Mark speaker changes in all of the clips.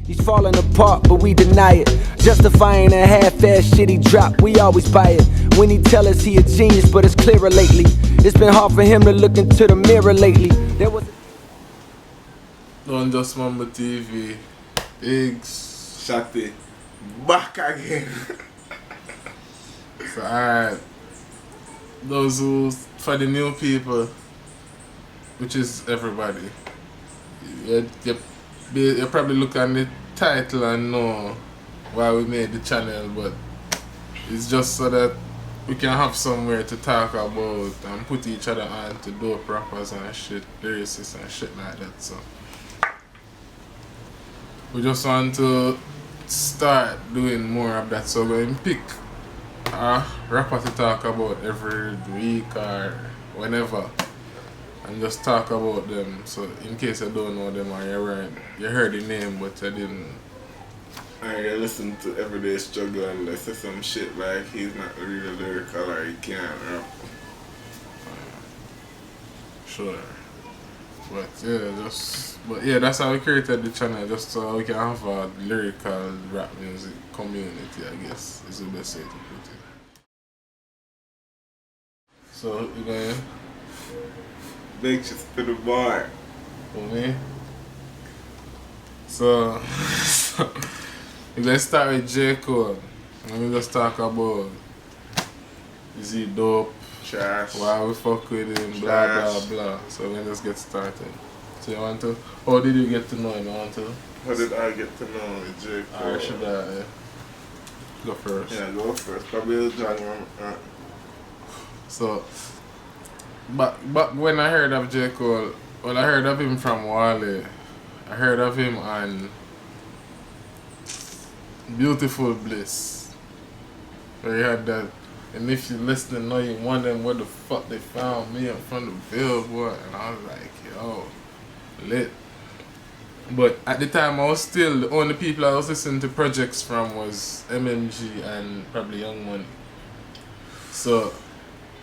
Speaker 1: He's falling apart, but we deny it. Justifying a half-ass shit he dropped, we always buy it. When he tell us he a genius, but it's clearer lately. It's been hard for him to look into the mirror lately. There was
Speaker 2: Don't just Mumble TV. Biggs.
Speaker 3: Shotty. Back again.
Speaker 2: So alright. Those who, for the new people, which is everybody, you probably look at the title and know why we made the channel, but it's just so that we can have somewhere to talk about and put each other on to dope rappers and shit, lyricists and shit like that. So we just want to start doing more of that, so we're going to pick a rapper to talk about every week or whenever and just talk about them. So in case you don't know them or you heard the name but you didn't.
Speaker 3: I listen to Everyday Struggle and they say some shit like he's not really lyrical or he can't rap.
Speaker 2: Sure. But yeah, that's how we created the channel, just so we can have a lyrical rap music community, I guess is the best way to put it. So you going?
Speaker 3: Big shit to the bar.
Speaker 2: For me? So let's start with J. Cole. Let me just talk about, is he dope?
Speaker 3: Trash.
Speaker 2: Why we fuck with him? Blah blah blah. So let's just get started. So you want to? How did you get to know him? You want to?
Speaker 3: How did I get to know J. Cole?
Speaker 2: Or should I go first?
Speaker 3: Yeah, go first. Probably John.
Speaker 2: So, but when I heard of J. Cole, well, I heard of him from Wale. I heard of him on Beautiful Bliss, where he had that. And if you listening, know you wondering where the fuck they found me in front of Billboard, and I was like, yo, lit. But at the time, I was still, the only people I was listening to projects from was M.M.G. and probably Young Money. So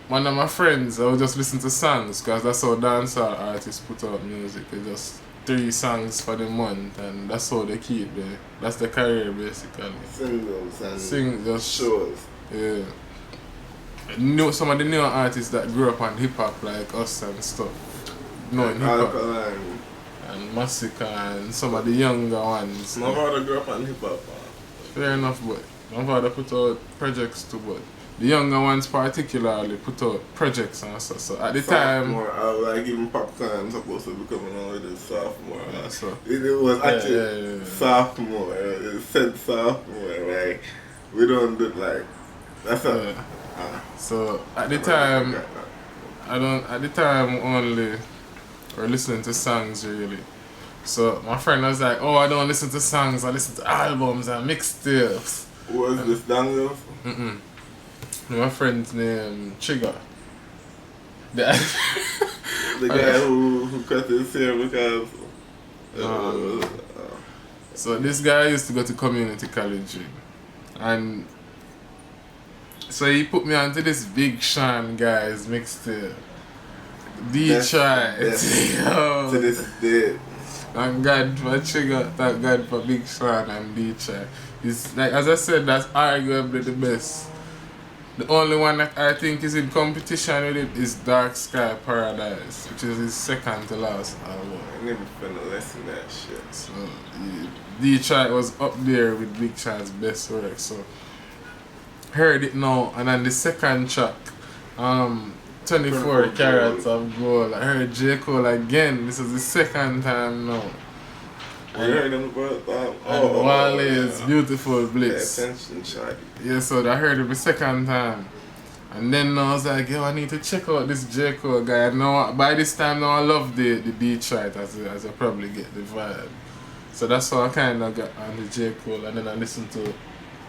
Speaker 2: one of my friends, I would just listen to songs, because that's how dancehall artists put out music. It's just 3 songs for the month, and that's how they keep it. That's their career basically.
Speaker 3: Singles and
Speaker 2: just
Speaker 3: shows.
Speaker 2: Yeah. Some of the new artists that grew up on hip hop like us and stuff. Knowing hip hop. And Massacre and some of the younger ones.
Speaker 3: My father grew up on hip hop.
Speaker 2: Fair enough, but my father put out projects too, but the younger ones particularly put out projects and stuff. So at the time,
Speaker 3: I was like, even Popcorn supposed to be coming out with a sophomore.
Speaker 2: Yeah, so.
Speaker 3: It was actually sophomore. It said sophomore. Like, we don't do like, that's a.
Speaker 2: So at the time, at the time only or listening to songs really. So my friend was like, oh, I don't listen to songs, I listen to albums and mixtapes.
Speaker 3: Was this Daniel?
Speaker 2: My friend's name Trigger.
Speaker 3: The guy who cut his hair because
Speaker 2: so this guy used to go to community college and so he put me onto this Big Sean guy's mixtape. D-Try.
Speaker 3: To this day.
Speaker 2: Thank God for Trigger, thank God for Big Sean and D-Try. It's like, as I said, that's arguably the best. The only one that I think is in competition with it is Dark Sky Paradise, which is his second to last album.
Speaker 3: I never finna listen to that shit.
Speaker 2: So D-Try was up there with Big Sean's best work. So heard it now, and then the second track, 24 Carats of Gold. I heard J. Cole again. This is the second time now.
Speaker 3: I heard him about
Speaker 2: Wale's Beautiful Bliss.
Speaker 3: Pay attention, Charlie.
Speaker 2: Yeah, so I heard it the second time. And then I was like, yo, I need to check out this J. Cole guy. Now, by this time now I love the D-Chart as I probably get the vibe. So that's how I kind of got on the J. Cole, and then I listened to,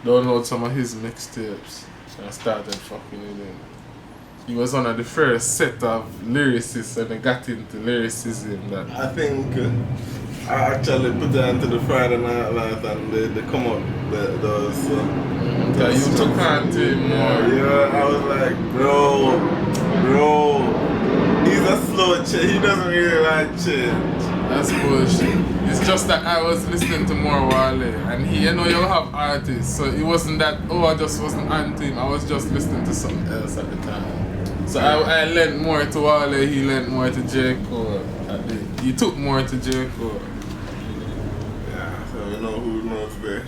Speaker 2: download some of his mixtapes, and I started fucking with him. He was one of the first set of lyricists, and I got into lyricism. That
Speaker 3: I think I actually put that into the Friday Night Lights, and they come up those.
Speaker 2: You took on to him more.
Speaker 3: Yeah, I was like, bro, he's a slow change. He doesn't really like change.
Speaker 2: That's bullshit. It's just that I was listening to more Wale, and he, you know, you have artists, so it wasn't that, oh, I just wasn't onto him, I was just listening to something else at the time. So I lent more to Wale, he lent more to J. Cole. He took more to J. Cole.
Speaker 3: Yeah, so you know who knows the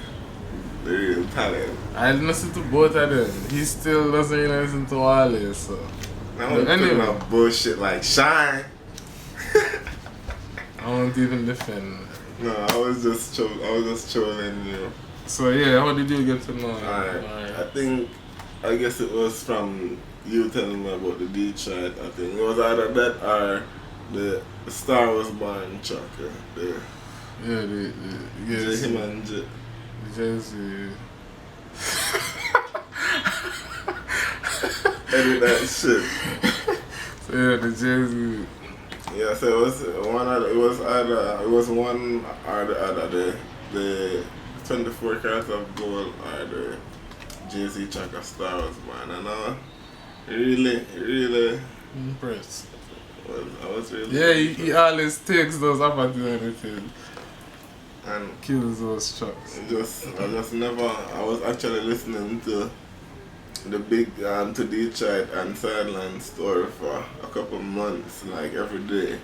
Speaker 3: real talent.
Speaker 2: I listen to both of them. He still doesn't really listen to Wale, so.
Speaker 3: I don't anyway. No bullshit like Shine.
Speaker 2: I won't even defend.
Speaker 3: No, I was just trolling you.
Speaker 2: So yeah, how did you get to know?
Speaker 3: Alright. I guess it was from you telling me about the Detroit. I think it was either that or the Star Was Born track. The him and
Speaker 2: Jay-Z.
Speaker 3: Edit that shit.
Speaker 2: So yeah, the Jay-Z.
Speaker 3: Yeah, so it was one or the other. The 24 Carats of Gold or the Jay-Z track of Star Was Born. And I really
Speaker 2: impressed.
Speaker 3: I was really
Speaker 2: he always takes those opportunities and kills those tracks.
Speaker 3: I was actually listening to the big to Detroit and Sideline story for a couple months, like every day.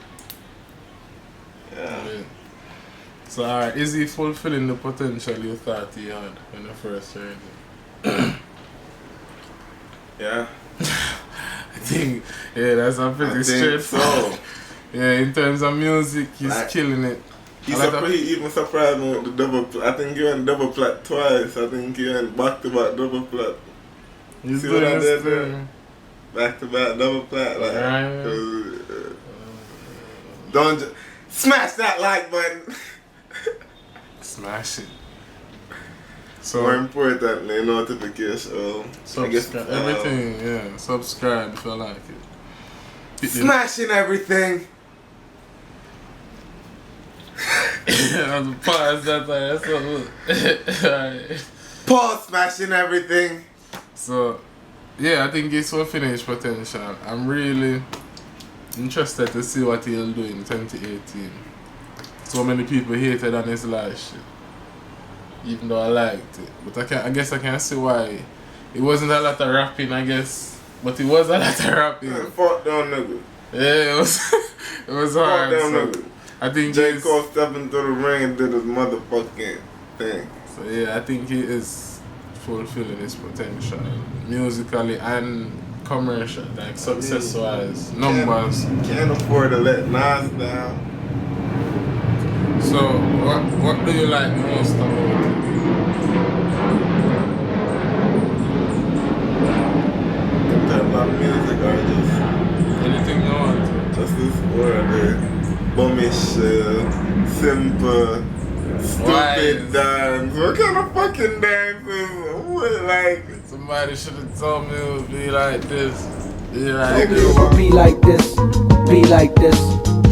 Speaker 3: Yeah.
Speaker 2: So alright, is he fulfilling the potential you thought he had when you first heard it?
Speaker 3: Yeah.
Speaker 2: I think that's a pretty straightforward. Yeah, in terms of music, he's killing it.
Speaker 3: He even surprised me with the double plat. I think he went double plat twice. I think he went back to back double plat.
Speaker 2: He's
Speaker 3: see
Speaker 2: doing
Speaker 3: what I did
Speaker 2: there?
Speaker 3: there? Back to back double plat. Like,
Speaker 2: right.
Speaker 3: Don't smash that like button.
Speaker 2: Smash it. So
Speaker 3: more importantly, notification.
Speaker 2: Subscribe. Everything, yeah. Subscribe if you like it.
Speaker 3: Smashing everything.
Speaker 2: Pause that time. That's right.
Speaker 3: Pause smashing everything.
Speaker 2: So, yeah, I think he's fulfilling potential. I'm really interested to see what he'll do in 2018. So many people hated on his last shit, even though I liked it. But I guess I can see why. It wasn't a lot of rapping, I guess, but it was a lot of rapping.
Speaker 3: Yeah, fuck down nigga.
Speaker 2: Yeah, it was hard.
Speaker 3: Fuck down
Speaker 2: So
Speaker 3: nigga.
Speaker 2: I think
Speaker 3: J. Cole stepped into the ring and did his motherfucking thing.
Speaker 2: So yeah, I think he is fulfilling his potential musically and commercial, like success-wise, numbers.
Speaker 3: Can't afford to let Nas down.
Speaker 2: So what do you like most about it?
Speaker 3: In terms of music or just
Speaker 2: Anything you want?
Speaker 3: just this word, bummish, simple, stupid dance. What kind of fucking dance is what, like?
Speaker 2: Somebody should have told me it would be like this. Be
Speaker 1: Be
Speaker 2: like this.
Speaker 1: like this, be like this,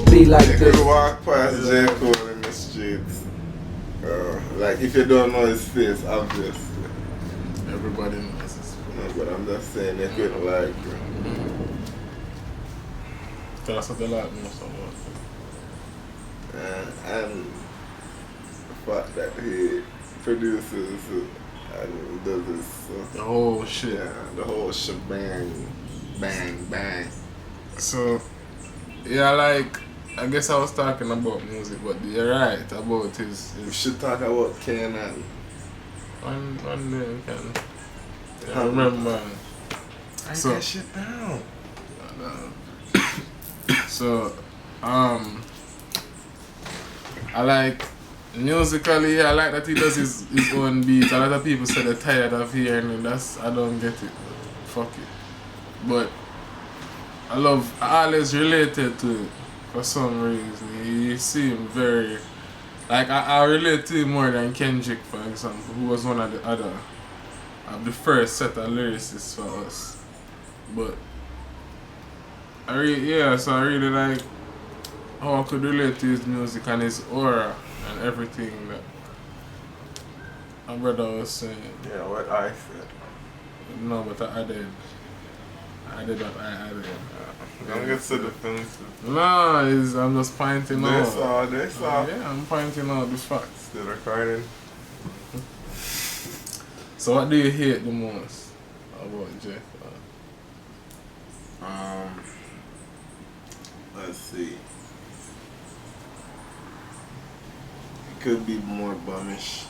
Speaker 1: be like
Speaker 3: You
Speaker 1: this.
Speaker 3: could walk past J. Cole in the streets. Like if you don't know his face, obviously.
Speaker 2: Everybody knows this.
Speaker 3: No, but I'm just saying you could like.
Speaker 2: That's what they like most about
Speaker 3: And the fact that he produces and does this.
Speaker 2: the whole shit.
Speaker 3: Yeah, the whole shebang. Bang, bang.
Speaker 2: So, yeah, like, I guess I was talking about music, but you're right about his
Speaker 3: We should talk about Canon.
Speaker 2: one day we can. Yeah, I remember.
Speaker 3: Write
Speaker 2: So-
Speaker 3: that shit down.
Speaker 2: So, I like musically. I like that he does his own beats. A lot of people say they're tired of hearing it. I don't get it. Fuck it. But I always related to it for some reason. He seemed very, like I relate to him more than Kendrick, for example, who was one of the first set of lyricists for us. But so I really like how I could relate to his music and his aura and everything that my brother was saying.
Speaker 3: Yeah, what I said.
Speaker 2: No, but I added I did not. I did.
Speaker 3: Don't get so defensive.
Speaker 2: No, I'm just pointing out.
Speaker 3: They saw.
Speaker 2: Yeah, I'm pointing out the facts.
Speaker 3: Still recording.
Speaker 2: So what do you hate the most about Jeff?
Speaker 3: Let's see. It could be more bummish.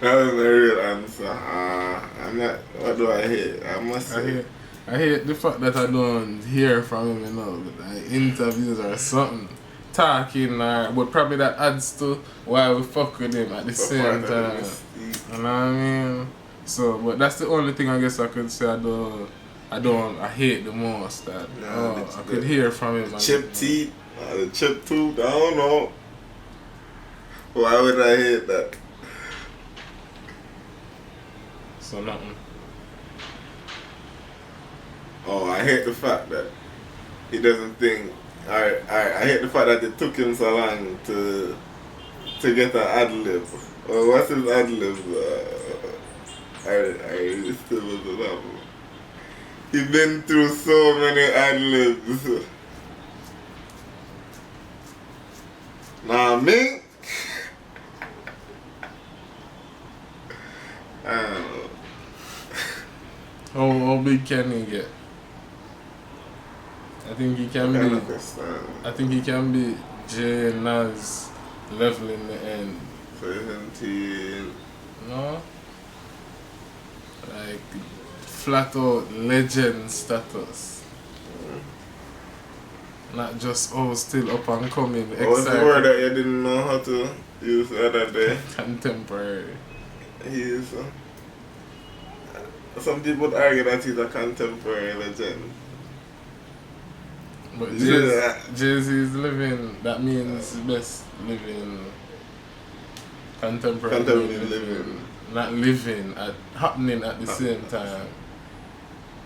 Speaker 3: That was the real answer. I'm not. What do I hate? I must say.
Speaker 2: I hate the fact that I don't hear from him, you know, like interviews or something, talking, but probably that adds to why we fuck with him at the same time. You know what I mean? So, but that's the only thing I guess I could say I hate the most. That I could hear from him.
Speaker 3: Chip teeth, the chip tooth. I don't know. Why would I hate that?
Speaker 2: So nothing.
Speaker 3: Oh, I hate the fact that he doesn't think. I hate the fact that it took him so long to get an ad lib. What's his ad lib? I still wasn't up. He's been through so many ad libs. Nah, me. I don't know.
Speaker 2: How big can he get? I think he can be. I think he can be Jay and Nas level in the end.
Speaker 3: 17.
Speaker 2: No? Like flat out legend status. Not just still up and coming.
Speaker 3: What was the word that you didn't know how to use the other day?
Speaker 2: Contemporary.
Speaker 3: He is. Some people would argue that he's a contemporary legend.
Speaker 2: But Jay-Z is living, that means best living contemporary living. Not living, happening at the same time.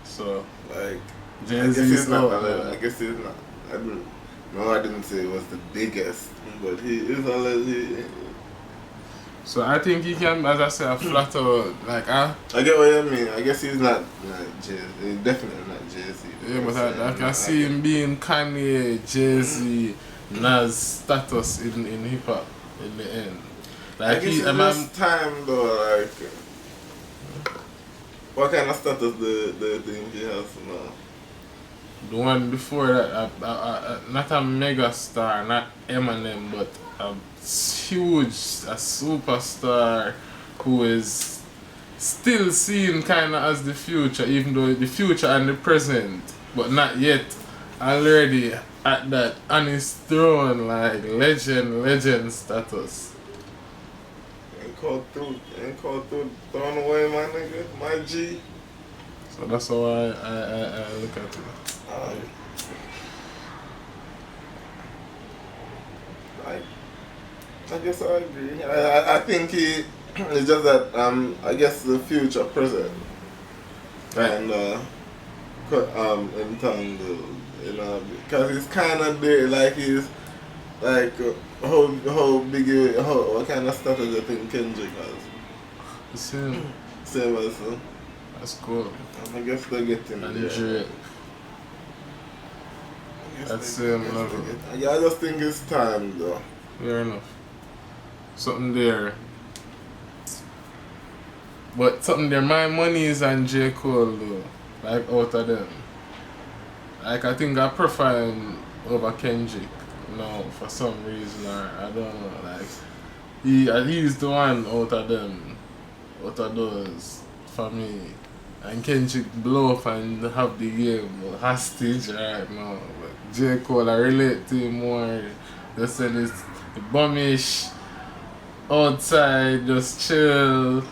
Speaker 2: So,
Speaker 3: like,
Speaker 2: Jay-Z is
Speaker 3: not. I guess he's not. I didn't say it was the biggest, but he is a legend.
Speaker 2: So I think he can, as I said, flat out, like
Speaker 3: I get what you mean. I guess he's not Jay-Z. He's definitely not Jay-Z.
Speaker 2: Yeah, but I can see him being Kanye, Jay-Z, Nas status in hip hop in the end. Like
Speaker 3: I guess it's time though. Like, what kind of status the thing he has now?
Speaker 2: The one before that, not a mega star, not M&M, but a superstar who is still seen kind of as the future, even though the future and the present, but not yet already at that on his throne, like legend status.
Speaker 3: Ain't called through, thrown away, my nigga, my G.
Speaker 2: So that's how I look at it.
Speaker 3: I guess I agree. I think it's just that I guess the future present and entangled, you know, because it's kind of there, like he's like how big what kind of status do you think Kendrick has? Same as him.
Speaker 2: That's cool.
Speaker 3: I guess they're getting there.
Speaker 2: That's same level.
Speaker 3: Yeah, I just think it's time though.
Speaker 2: Fair enough. Something there. But something there, my money is on J. Cole though. Like out of them. Like I think I prefer him over Kendrick. No, for some reason I don't know. Like he's the one out of them. Out of those for me. And Kendrick blow up and have the game hostage right now. But J. Cole, I relate to him more. They said it's bummish, outside, just chill,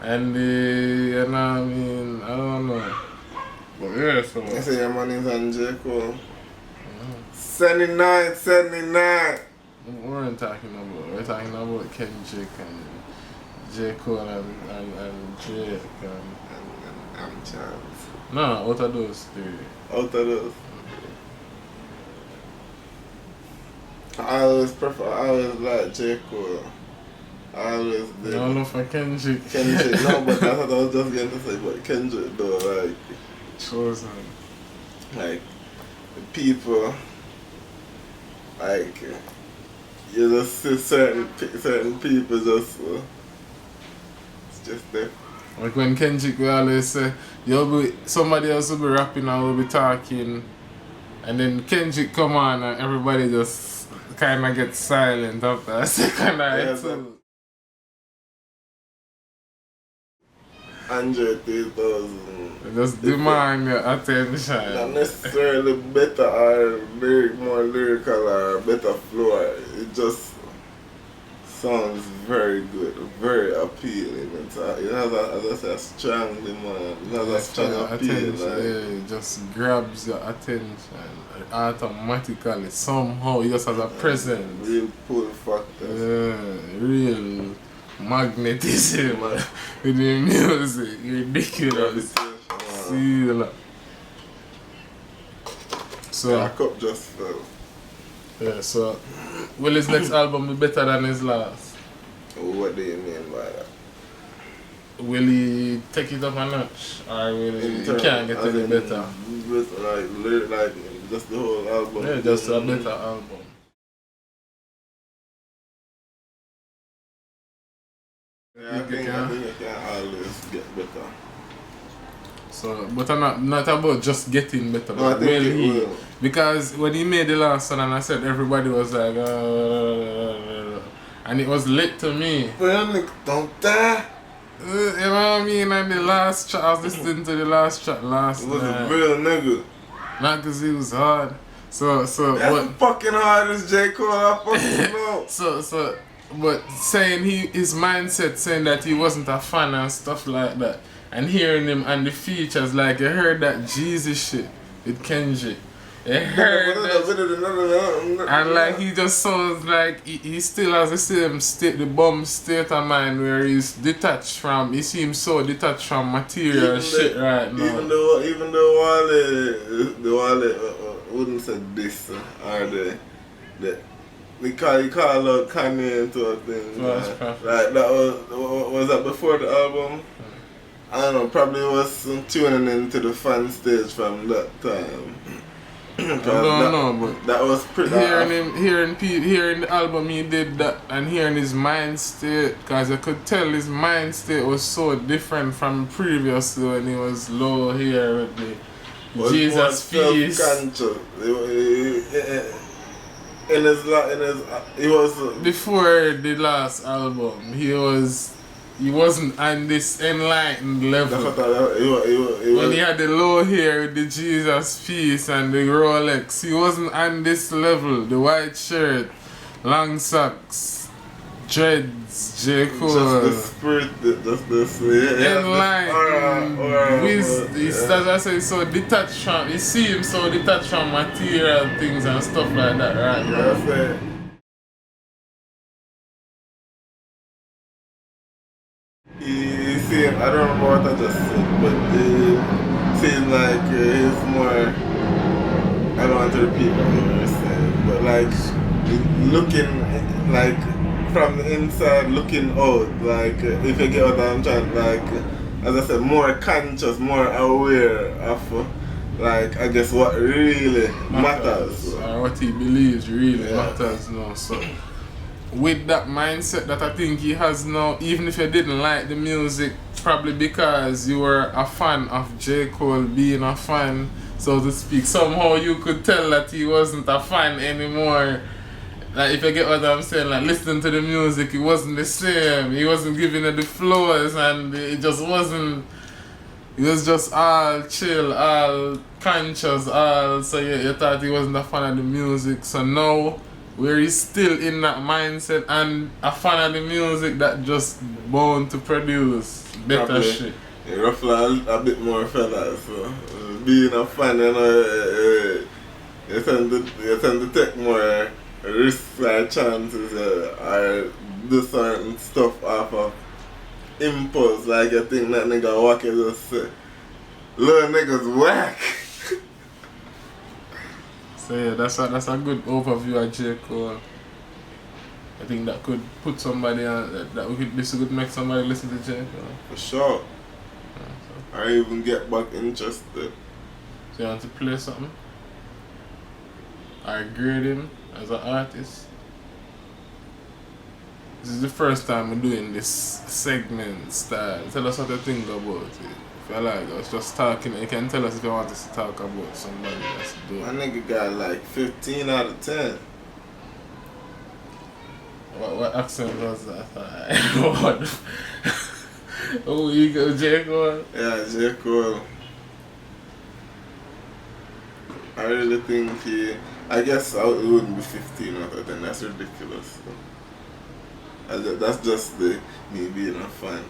Speaker 2: and you know what I mean? I don't know. But yeah, so.
Speaker 3: I say your money's on J. Cole. 79.
Speaker 2: We weren't talking about, we're talking about Kendrick and J. Cole and Drake
Speaker 3: and Charles.
Speaker 2: No, out of those three.
Speaker 3: Out of those. I always like J. Cole. Always did.
Speaker 2: No love for Kendrick.
Speaker 3: Kendrick, no, but that's what I was just going to say. But Kendrick, though, like,
Speaker 2: Chosen.
Speaker 3: like the people, like you just see certain people just it's just there.
Speaker 2: Like when Kendrick will always say, somebody else will be rapping and will be talking, and then Kendrick come on and everybody just kind of gets silent after a second or two.
Speaker 3: 100,000.
Speaker 2: Just demand your attention.
Speaker 3: Not necessarily better or more lyrical or better flow. It just sounds very good, very appealing. It has a strong demand. It has a strong appeal. Like.
Speaker 2: Yeah, it just grabs your attention automatically. Somehow it just has a presence.
Speaker 3: Real pull factor.
Speaker 2: Yeah, real magnetism with the music. Ridiculous. See the lot. So
Speaker 3: My cup just fell.
Speaker 2: yeah, so will his next album be better than his last?
Speaker 3: What do you mean by that?
Speaker 2: Will he take it up a notch? Or will he can't get any better?
Speaker 3: Like just the whole album.
Speaker 2: Yeah, just a better album.
Speaker 3: Yeah, I think it can always get better.
Speaker 2: So, but I'm not about just getting better,
Speaker 3: No, I
Speaker 2: but
Speaker 3: think
Speaker 2: will
Speaker 3: it
Speaker 2: he?
Speaker 3: will.
Speaker 2: Because when he made the last one and I said everybody was like, and it was lit to me.
Speaker 3: Well, don't die.
Speaker 2: You know what I mean? And the last track, I was listening to the last track last
Speaker 3: It was
Speaker 2: night.
Speaker 3: a real nigga.
Speaker 2: Not because he was hard. So,
Speaker 3: That's
Speaker 2: what?
Speaker 3: fucking hard as J. Cole, I fucking know.
Speaker 2: But saying his mindset saying that he wasn't a fan and stuff like that, and hearing him and the features, like you heard that Jesus shit with Kendrick. You heard that, and like he just sounds like he still has the same state, the bum state of mind where he's detached from. He seems so detached from material shit right now.
Speaker 3: Even though Wale wouldn't say this or he called out Kanye into a thing. Like that was that before the album? I don't know, probably was tuning into the fan stage from that time.
Speaker 2: I don't know, but
Speaker 3: that was pretty.
Speaker 2: Hearing the album he did that, and hearing his mind state, because I could tell his mind state was so different from previously when he was low here with the Jesus feast.
Speaker 3: He was
Speaker 2: before the last album. He wasn't on this enlightened level. When he had the low hair with the Jesus piece and the Rolex, he wasn't on this level. The white shirt, long socks, dreads, J. Cole.
Speaker 3: Just the spirit,
Speaker 2: enlightened. As I say, so detached from. You see him so detached from material things and stuff like that, right?
Speaker 3: Yeah, he seems, I don't remember what I just said, but it seems like he's more, I don't want to repeat what you were saying, but like looking like from the inside, looking out, like if you get what I'm trying, like as I said, more conscious, more aware of like I guess what really matters.
Speaker 2: Or what he believes really matters now. So with that mindset that I think he has now, even if you didn't like the music, probably because you were a fan of J. Cole being a fan, so to speak, somehow you could tell that he wasn't a fan anymore. Like if you get what I'm saying, like listening to the music, it wasn't the same. He wasn't giving it the flows and it just wasn't, it was just all chill, all conscious, all, so you thought he wasn't a fan of the music. So now, where he's still in that mindset and a fan of the music that just bound to produce better
Speaker 3: Probably.
Speaker 2: shit.
Speaker 3: You ruffle a bit more fellas, so being a fan, you know, you tend to take more risks or chances or do certain stuff off of impulse, like you think that nigga walk and just say, little niggas whack.
Speaker 2: So yeah, that's a good overview of J. Cole. I think that could put somebody on this could make somebody listen to J. Cole.
Speaker 3: For sure.
Speaker 2: Yeah,
Speaker 3: I even get back interested.
Speaker 2: so you want to play something? I grade him as an artist. This is the first time I'm doing this segment style. Tell us what you think about it. If you like us just talking, you can tell us if you want us to talk about somebody that's doing.
Speaker 3: My nigga got like 15 out of 10.
Speaker 2: What accent was that? What? Oh, you go J. Cole?
Speaker 3: Yeah, J. Cole. I really think I guess it wouldn't be 15 out of 10. That's ridiculous. That's just me being a fan.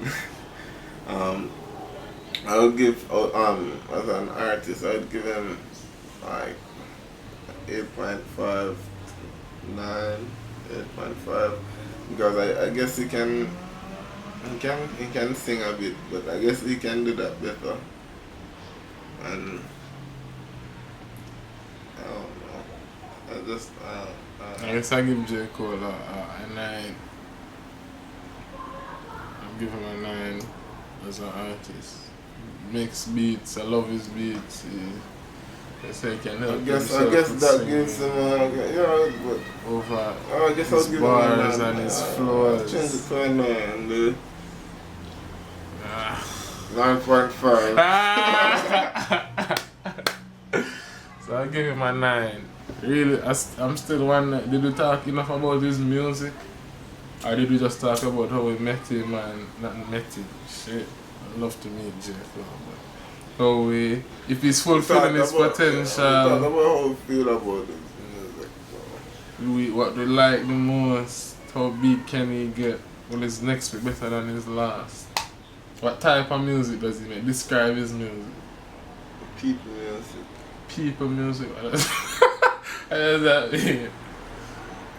Speaker 3: I would give as an artist, I would give him like 8.5, 9, 8.5, because I guess he can sing a bit, but I guess he can do that better. And I don't know.
Speaker 2: I guess I give J. Cole a 9. I'll give him a 9 as an artist. Makes beats, I love his beats. I say he can help
Speaker 3: I guess
Speaker 2: himself
Speaker 3: that
Speaker 2: with
Speaker 3: gives
Speaker 2: singing.
Speaker 3: him but
Speaker 2: Over
Speaker 3: I guess I'll
Speaker 2: his
Speaker 3: give
Speaker 2: bars
Speaker 3: him
Speaker 2: and his flows.
Speaker 3: Change it to a 9, dude.
Speaker 2: Ah.
Speaker 3: 9.5.
Speaker 2: So I'll give him a 9. Really, I'm still wondering, did we talk enough about his music? Or did we just talk about how we met him and not met him? Shit, I'd love to meet J. Cole, but how if he's fulfilling his potential,
Speaker 3: Talk about how we feel about his music.
Speaker 2: what we like the most, how big can he get? Will his next be better than his last? What type of music does he make? Describe his music.
Speaker 3: People music.
Speaker 2: People music? What does that mean?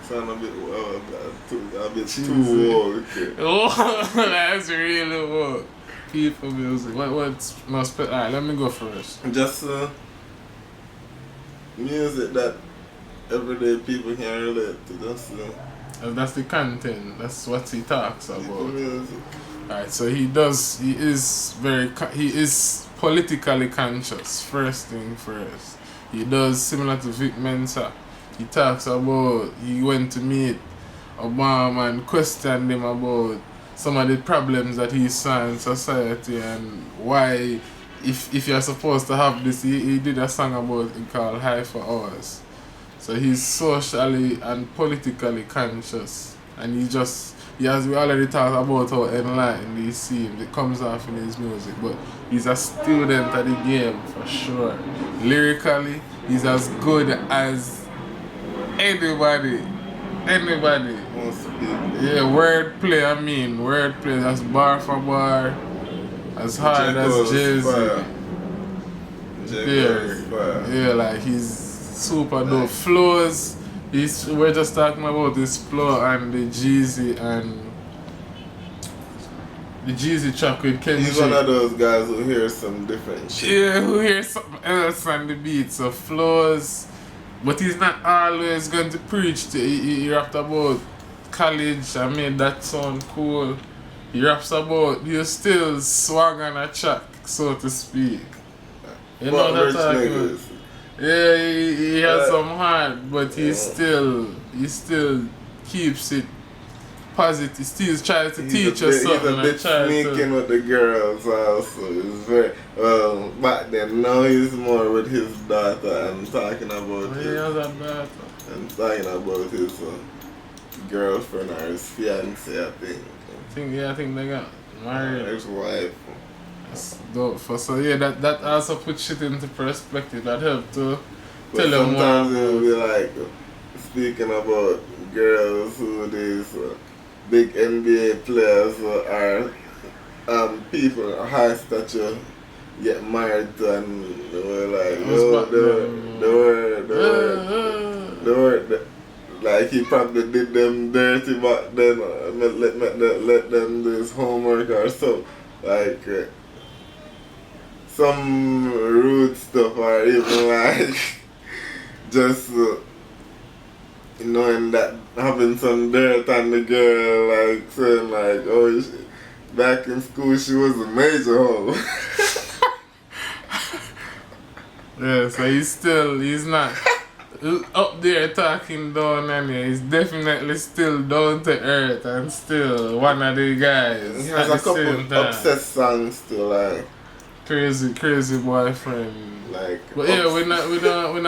Speaker 3: Sound a bit too old. Okay.
Speaker 2: Oh, that's really old. People music. What's most? Alright, let me go first.
Speaker 3: Just music that everyday people can relate to.
Speaker 2: That's the content. That's what he talks
Speaker 3: People
Speaker 2: about.
Speaker 3: music.
Speaker 2: Alright, so he is politically conscious. First thing first. He does similar to Vic Mensa. He talks about he went to meet Obama and questioned him about some of the problems that he saw in society and why, if you're supposed to have this, he did a song about it called High for Hours. So he's socially and politically conscious, and we already talked about how enlightened he seems. It comes off in his music, but he's a student of the game for sure. Lyrically, he's as good as anybody.
Speaker 3: Most people.
Speaker 2: Yeah, wordplay, wordplay, that's bar for bar, as hard as Jay-Z. Yeah, like he's super dope. Flows, we're just talking about this flow and the Jeezy track with Kendrick.
Speaker 3: He's one of those guys who hears some different shit.
Speaker 2: Yeah, who hears something else on the beat, so flows. But he's not always going to preach. He rapped about college and made that sound cool. He raps about you still swag on a track, so to speak. You know what I'm talking about? Yeah, he has some heart, but he still keeps it positive. He still tries to teach us something.
Speaker 3: He's a bit sneaking with the girls also. He's very back then. Now he's more with his daughter and talking about his girlfriend or his fiance, I think.
Speaker 2: I think they got married.
Speaker 3: Ex-wife.
Speaker 2: That's dope. So yeah, that also puts shit into perspective. That helped to
Speaker 3: But
Speaker 2: tell them more.
Speaker 3: sometimes it'll be like speaking about girls who these big NBA players or people high stature get married to, and they were like, they were like he probably did them dirty back then, let them do his homework or something, like some rude stuff, or even like just knowing that having some dirt on the girl, like saying like, oh, back in school she was a major hoe.
Speaker 2: Yeah, so he's not up there talking down on you. He's definitely still down to earth and still one of the guys.
Speaker 3: He has a couple obsessed songs still, like
Speaker 2: crazy boyfriend.
Speaker 3: Like,
Speaker 2: but yeah, we're not good. We're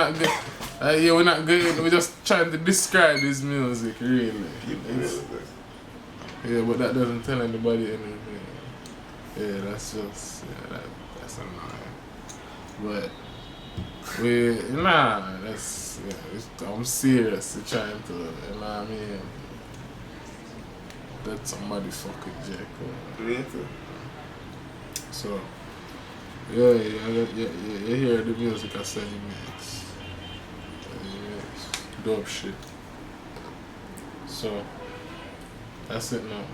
Speaker 2: not good. We're just trying to describe his music, really. Yeah, but that doesn't tell anybody anything. Yeah, that's just that's annoying. But I'm serious to trying to, you know what I mean? Let somebody fuck with J. Cole.
Speaker 3: Me too.
Speaker 2: So, you hear the music I say he makes. Dope shit. So, that's it now.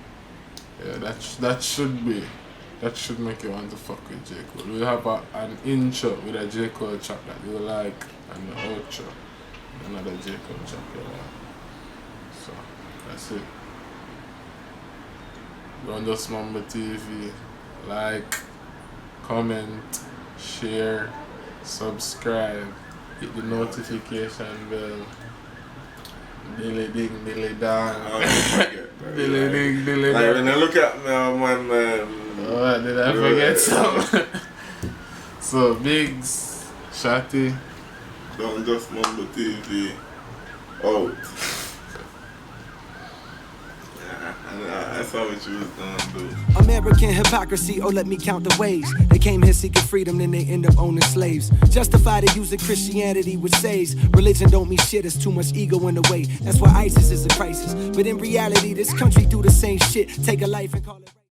Speaker 2: Yeah, that should make you want to fuck with J. Cole. We have an intro with a J. Cole track that you like, and the outro, another J. Cole track you like. So, that's it. Go on just Mumble TV, like, comment, share, subscribe, hit the notification bell. Dilly ding, dilly dong. Dilly ding, dilly dong.
Speaker 3: Like when I look at my man.
Speaker 2: Oh, did I forget something? So, Biggs, Shotty.
Speaker 3: Don't just Mumble TV out. That's how what you was gonna do.
Speaker 1: American hypocrisy, oh let me count the ways. They came here seeking freedom, then they end up owning slaves. Justified to using Christianity which says religion don't mean shit, it's too much ego in the way. That's why ISIS is a crisis. But in reality, this country do the same shit. Take a life and call it